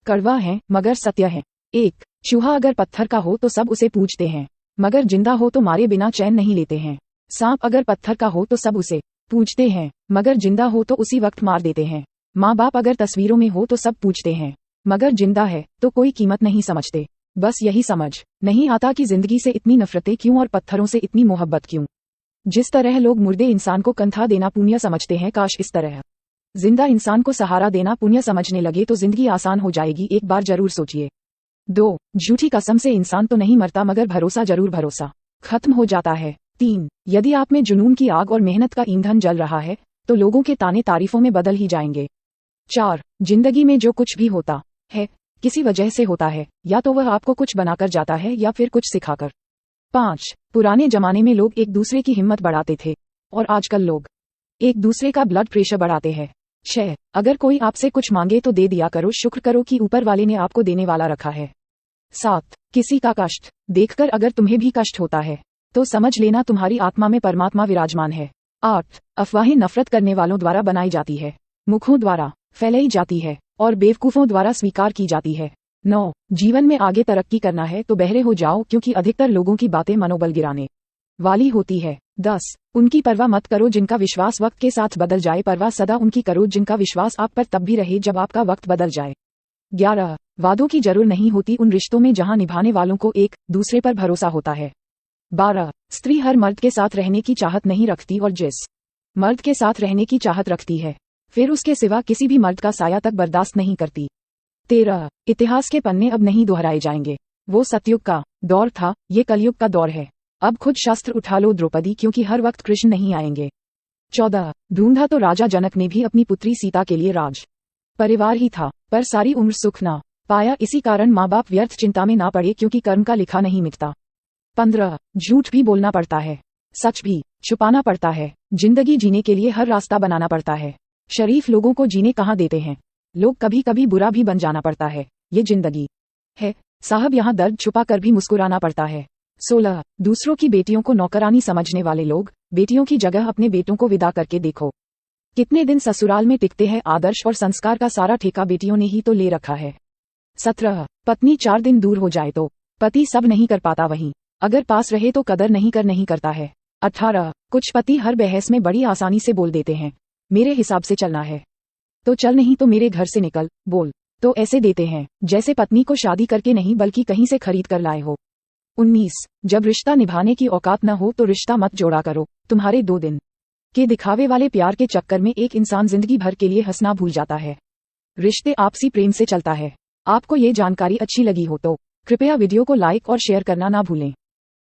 कड़वा है मगर सत्य है। 1. चूहा अगर पत्थर का हो तो सब उसे पूजते हैं, मगर जिंदा हो तो मारे बिना चैन नहीं लेते हैं। सांप अगर पत्थर का हो तो सब उसे पूजते हैं, मगर जिंदा हो तो उसी वक्त मार देते हैं। माँ बाप अगर तस्वीरों में हो तो सब पूजते हैं, मगर जिंदा है तो कोई कीमत नहीं समझते। बस यही समझ नहीं आता कि जिंदगी से इतनी नफरतें क्यों और पत्थरों से इतनी मोहब्बत क्यों। जिस तरह लोग मुर्दे इंसान को कंधा देना पुण्य समझते हैं, काश इस तरह जिंदा इंसान को सहारा देना पुण्य समझने लगे तो जिंदगी आसान हो जाएगी। एक बार जरूर सोचिए। 2. झूठी कसम से इंसान तो नहीं मरता, मगर भरोसा जरूर भरोसा खत्म हो जाता है। 3. यदि आप में जुनून की आग और मेहनत का ईंधन जल रहा है तो लोगों के ताने तारीफों में बदल ही जाएंगे। 4. जिंदगी में जो कुछ भी होता है किसी वजह से होता है, या तो वह आपको कुछ बनाकर जाता है या फिर कुछ सिखाकर। 5. पुराने जमाने में लोग एक दूसरे की हिम्मत बढ़ाते थे और आजकल लोग एक दूसरे का ब्लड प्रेशर बढ़ाते हैं। 6. अगर कोई आपसे कुछ मांगे तो दे दिया करो, शुक्र करो कि ऊपर वाले ने आपको देने वाला रखा है। 7. किसी का कष्ट देखकर अगर तुम्हें भी कष्ट होता है तो समझ लेना तुम्हारी आत्मा में परमात्मा विराजमान है। 8. अफवाहें नफरत करने वालों द्वारा बनाई जाती है, मुखों द्वारा फैलाई जाती है और बेवकूफों द्वारा स्वीकार की जाती है। 9. जीवन में आगे तरक्की करना है तो बहरे हो जाओ, क्योंकि अधिकतर लोगों की बातें मनोबल गिराने वाली होती है। 10. उनकी परवाह मत करो जिनका विश्वास वक्त के साथ बदल जाए, परवाह सदा उनकी करो जिनका विश्वास आप पर तब भी रहे जब आपका वक्त बदल जाए। 11. वादों की जरूर नहीं होती उन रिश्तों में जहां निभाने वालों को एक दूसरे पर भरोसा होता है। 12. स्त्री हर मर्द के साथ रहने की चाहत नहीं रखती, और जिस मर्द के साथ रहने की चाहत रखती है फिर उसके सिवा किसी भी मर्द का साया तक बर्दाश्त नहीं करती। 13. इतिहास के पन्ने अब नहीं दोहराए जाएंगे, वो सतयुग का दौर था, ये कलयुग का दौर है। अब खुद शस्त्र उठा लो द्रौपदी, क्योंकि हर वक्त कृष्ण नहीं आएंगे। 14. ढूंढा तो राजा जनक ने भी अपनी पुत्री सीता के लिए राज परिवार ही था, पर सारी उम्र सुख ना पाया, इसी कारण माँ बाप व्यर्थ चिंता में ना पड़े, क्योंकि कर्म का लिखा नहीं मिटता। 15. झूठ भी बोलना पड़ता है, सच भी छुपाना पड़ता है, जिंदगी जीने के लिए हर रास्ता बनाना पड़ता है। शरीफ लोगों को जीने कहाँ देते हैं लोग, कभी कभी बुरा भी बन जाना पड़ता है, ये जिंदगी है साहब, यहाँ दर्द छुपा कर भी मुस्कुराना पड़ता है। 16. दूसरों की बेटियों को नौकरानी समझने वाले लोग, बेटियों की जगह अपने बेटों को विदा करके देखो, कितने दिन ससुराल में टिकते हैं। आदर्श और संस्कार का सारा ठेका बेटियों ने ही तो ले रखा है। 17. पत्नी 4 दिन दूर हो जाए तो पति सब नहीं कर पाता, वहीं अगर पास रहे तो कदर नहीं करता है। 18. कुछ पति हर बहस में बड़ी आसानी से बोल देते हैं, मेरे हिसाब से चलना है तो चल, नहीं तो मेरे घर से निकल, बोल तो ऐसे देते हैं जैसे पत्नी को शादी करके नहीं बल्कि कहीं से खरीद कर लाए हो। 19. जब रिश्ता निभाने की औकात न हो तो रिश्ता मत जोड़ा करो, तुम्हारे 2 दिन के दिखावे वाले प्यार के चक्कर में एक इंसान जिंदगी भर के लिए हंसना भूल जाता है। रिश्ते आपसी प्रेम से चलता है। आपको ये जानकारी अच्छी लगी हो तो कृपया वीडियो को लाइक और शेयर करना ना भूलें।